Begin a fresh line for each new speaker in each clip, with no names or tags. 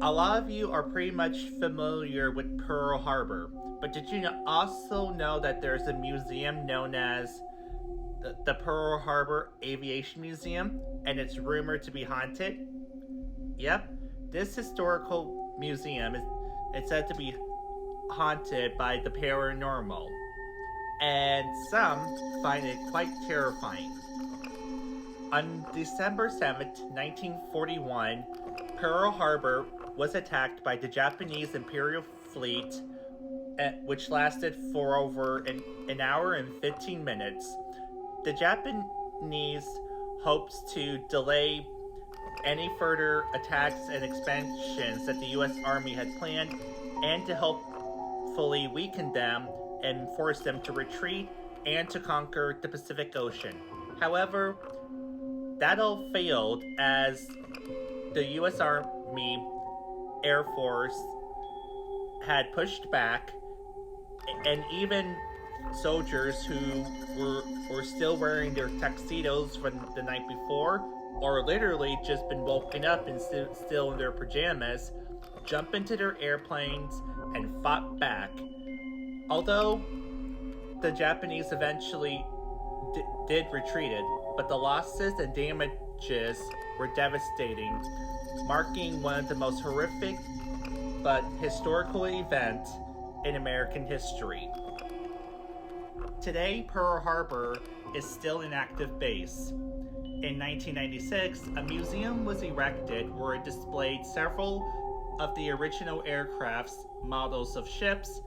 A lot of you are pretty much familiar with Pearl Harbor, but did you also know that there's a museum known as the Pearl Harbor Aviation Museum, and it's rumored to be haunted? Yep, this historical museum is said to be haunted by the paranormal, and some find it quite terrifying. On December 7th, 1941, Pearl Harbor was attacked by the Japanese Imperial Fleet, which lasted for over an hour and 15 minutes. The Japanese hopes to delay any further attacks and expansions that the U.S. Army had planned, and to hopefully weaken them and force them to retreat and to conquer the Pacific Ocean. However, that all failed as the U.S. Army Air Force had pushed back, and even soldiers who were still wearing their tuxedos from the night before, or literally just been woken up and still in their pajamas, jumped into their airplanes and fought back. Although the Japanese eventually did retreated, but the losses and damages were devastating, marking one of the most horrific but historical events in American history. Today, Pearl Harbor is still an active base. In 1996, a museum was erected where it displayed several of the original aircraft's models of ships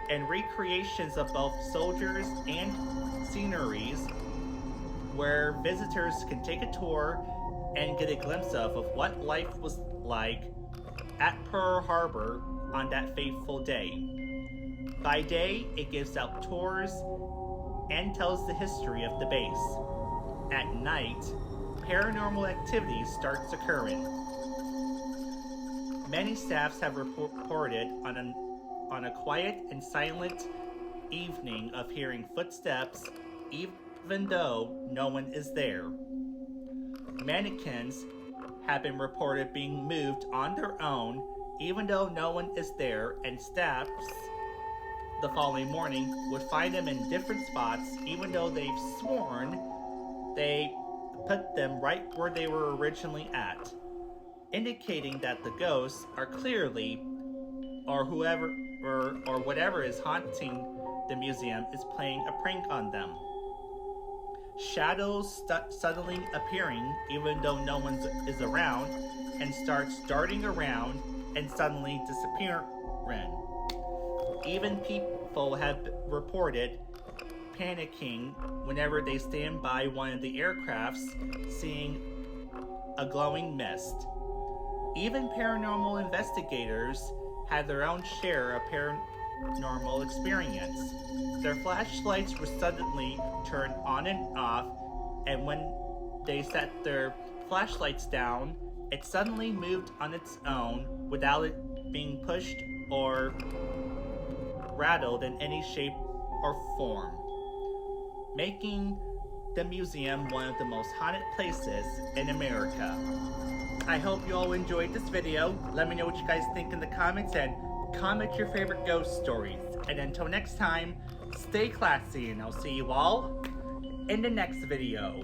and recreations of both soldiers and sceneries, where visitors can take a tour and get a glimpse of what life was like at Pearl Harbor on that fateful day. By day, it gives out tours and tells the history of the base. At night, paranormal activity starts occurring. Many staffs have reported on a quiet and silent evening of hearing footsteps, even though no one is there. Mannequins have been reported being moved on their own, even though no one is there, and staffs the following morning would find them in different spots, even though they've sworn they put them right where they were originally at, indicating that the ghosts are clearly, or whatever is haunting the museum is playing a prank on them. Shadows suddenly appearing even though no one is around, and starts darting around and suddenly disappearing. Even people have reported panicking whenever they stand by one of the aircrafts, seeing a glowing mist. Even paranormal investigators had their own share of paranormal experience. Their flashlights were suddenly turned on and off, and when they set their flashlights down, it suddenly moved on its own without it being pushed or rattled in any shape or form, making the museum one of the most haunted places in America. I hope you all enjoyed this video. Let me know what you guys think in the comments, and comment your favorite ghost stories. And until next time, stay classy, and I'll see you all in the next video.